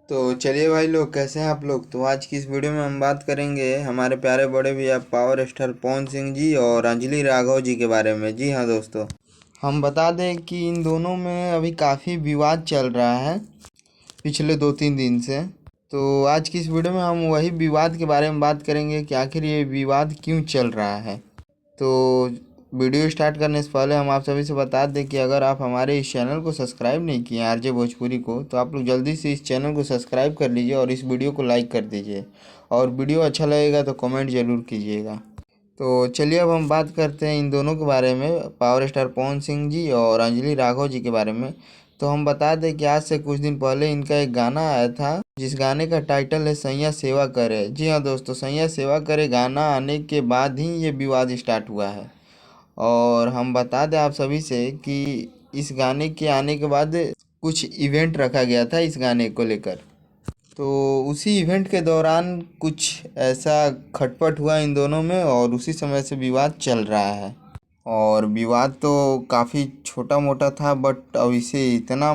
तो चलिए भाई लोग, कैसे हैं आप लोग। तो आज की इस वीडियो में हम बात करेंगे हमारे प्यारे बड़े भैया पावर स्टार पवन सिंह जी और अंजलि राघव जी के बारे में। जी हाँ दोस्तों, हम बता दें कि इन दोनों में अभी काफ़ी विवाद चल रहा है पिछले 2-3 दिन से। तो आज की इस वीडियो में हम वही विवाद के बारे में बात करेंगे कि आखिर ये विवाद क्यों चल रहा है। तो वीडियो स्टार्ट करने से पहले हम आप सभी से बता दें कि अगर आप हमारे इस चैनल को सब्सक्राइब नहीं किए आरजे भोजपुरी को, तो आप लोग जल्दी से इस चैनल को सब्सक्राइब कर लीजिए और इस वीडियो को लाइक कर दीजिए। और वीडियो अच्छा लगेगा तो कमेंट ज़रूर कीजिएगा। तो चलिए अब हम बात करते हैं इन दोनों के बारे में, पावर स्टार पवन सिंह जी और अंजलि राघव जी के बारे में। तो हम बता दें कि आज से कुछ दिन पहले इनका एक गाना आया था, जिस गाने का टाइटल है सैया सेवा करे। जी हाँ दोस्तों, सैया सेवा करे गाना आने के बाद ही ये विवाद स्टार्ट हुआ है। और हम बता दें आप सभी से कि इस गाने के आने के बाद कुछ इवेंट रखा गया था इस गाने को लेकर। तो उसी इवेंट के दौरान कुछ ऐसा खटपट हुआ इन दोनों में और उसी समय से विवाद चल रहा है। और विवाद तो काफ़ी छोटा मोटा था, बट अब इसे इतना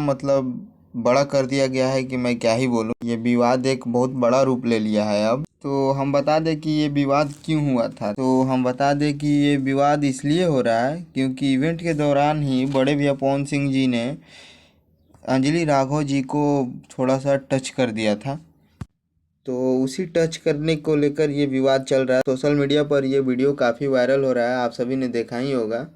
बड़ा कर दिया गया है कि मैं क्या ही बोलूँ। ये विवाद एक बहुत बड़ा रूप ले लिया है अब। तो हम बता दें कि ये विवाद क्यों हुआ था। तो हम बता दें कि ये विवाद इसलिए हो रहा है क्योंकि इवेंट के दौरान ही बड़े भैया पवन सिंह जी ने अंजलि राघव जी को थोड़ा सा टच कर दिया था। तो उसी टच करने को लेकर ये विवाद चल रहा है। सोशल मीडिया पर ये वीडियो काफ़ी वायरल हो रहा है, आप सभी ने देखा ही होगा।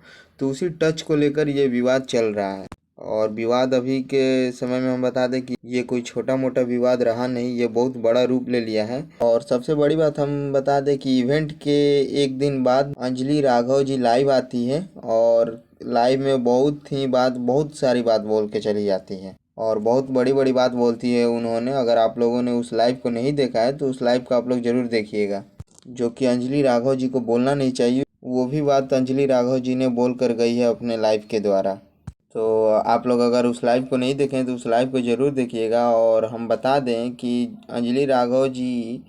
तो उसी टच को लेकर ये विवाद चल रहा है। और विवाद अभी के समय में हम बता दें कि ये कोई छोटा मोटा विवाद रहा नहीं, ये बहुत बड़ा रूप ले लिया है। और सबसे बड़ी बात हम बता दें कि इवेंट के एक दिन बाद अंजलि राघव जी लाइव आती है और लाइव में बहुत सारी बात बोल के चली जाती हैं और बहुत बड़ी बड़ी बात बोलती है उन्होंने। अगर आप लोगों ने उस लाइव को नहीं देखा है तो उस लाइव को आप लोग ज़रूर देखिएगा, जो कि अंजलि राघव जी को बोलना नहीं चाहिए, वो भी बात अंजलि राघव जी ने बोल कर गई है अपने लाइव के द्वारा। तो आप लोग अगर उस लाइव को नहीं देखें तो उस लाइव को ज़रूर देखिएगा। और हम बता दें कि अंजलि राघव जी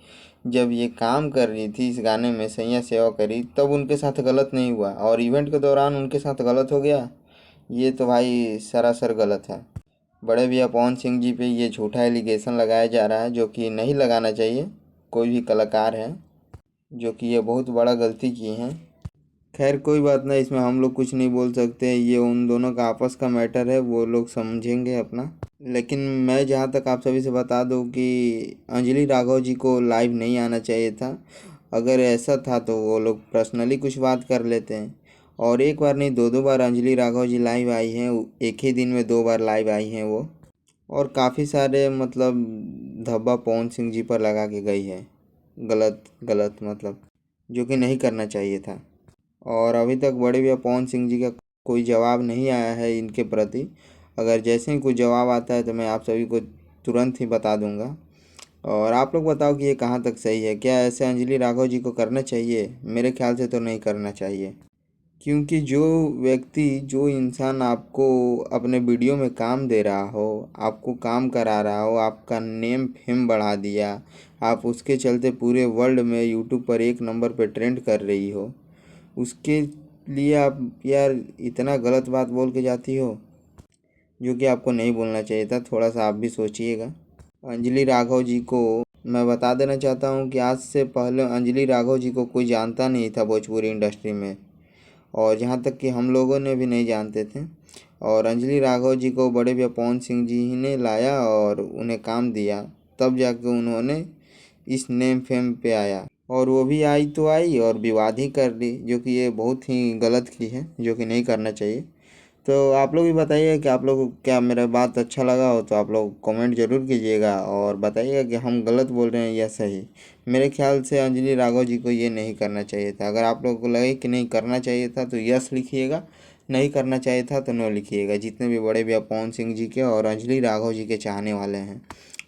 जब ये काम कर रही थी इस गाने में सैया सेवा करी, तब उनके साथ गलत नहीं हुआ और इवेंट के दौरान उनके साथ गलत हो गया। ये तो भाई सरासर गलत है। बड़े भैया पवन सिंह जी पे ये झूठा एलिगेशन लगाया जा रहा है, जो कि नहीं लगाना चाहिए। कोई भी कलाकार है जो कि ये बहुत बड़ा गलती की है। खैर कोई बात नहीं, इसमें हम लोग कुछ नहीं बोल सकते, ये उन दोनों का आपस का मैटर है, वो लोग समझेंगे अपना। लेकिन मैं जहाँ तक आप सभी से बता दूँ कि अंजलि राघव जी को लाइव नहीं आना चाहिए था। अगर ऐसा था तो वो लोग पर्सनली कुछ बात कर लेते हैं। और एक बार नहीं, दो दो बार अंजलि राघव जी लाइव आई हैं, एक ही दिन में 2 बार लाइव आई हैं वो। और काफ़ी सारे धब्बा पवन सिंह जी पर लगा के गई है, गलत गलत जो कि नहीं करना चाहिए था। और अभी तक बड़े भैया पवन सिंह जी का कोई जवाब नहीं आया है इनके प्रति। अगर जैसे ही कोई जवाब आता है तो मैं आप सभी को तुरंत ही बता दूंगा। और आप लोग बताओ कि ये कहाँ तक सही है, क्या ऐसे अंजलि राघव जी को करना चाहिए? मेरे ख्याल से तो नहीं करना चाहिए। क्योंकि जो इंसान आपको अपने वीडियो में काम दे रहा हो, आपको काम करा रहा हो, आपका नेम फेम बढ़ा दिया, आप उसके चलते पूरे वर्ल्ड में यूट्यूब पर 1 नंबर पे ट्रेंड कर रही हो, उसके लिए आप यार इतना गलत बात बोल के जाती हो, जो कि आपको नहीं बोलना चाहिए था। थोड़ा सा आप भी सोचिएगा। अंजलि राघव जी को मैं बता देना चाहता हूँ कि आज से पहले अंजलि राघव जी को कोई जानता नहीं था भोजपुरी इंडस्ट्री में, और जहाँ तक कि हम लोगों ने भी नहीं जानते थे। और अंजलि राघव जी को बड़े भैया पवन सिंह जी ही ने लाया और उन्हें काम दिया, तब जाके उन्होंने इस नेम फेम पे आया। और वो भी आई तो आई और विवाद ही कर ली, जो कि ये बहुत ही गलत की है, जो कि नहीं करना चाहिए। तो आप लोग भी बताइए कि आप लोग को क्या मेरा बात अच्छा लगा हो तो आप लोग कमेंट ज़रूर कीजिएगा और बताइएगा कि हम गलत बोल रहे हैं या सही। मेरे ख्याल से अंजलि राघव जी को ये नहीं करना चाहिए था। अगर आप लोगों को लगे कि नहीं करना चाहिए था तो यस लिखिएगा, नहीं करना चाहिए था तो नो लिखिएगा। जितने भी बड़े भैया पवन सिंह जी के और अंजलि राघव जी के चाहने वाले हैं,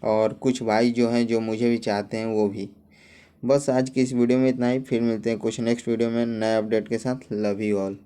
और कुछ भाई जो हैं जो मुझे भी चाहते हैं वो भी। बस आज की इस वीडियो में इतना ही, फिर मिलते हैं कुछ नेक्स्ट वीडियो में नए अपडेट के साथ। Love you all.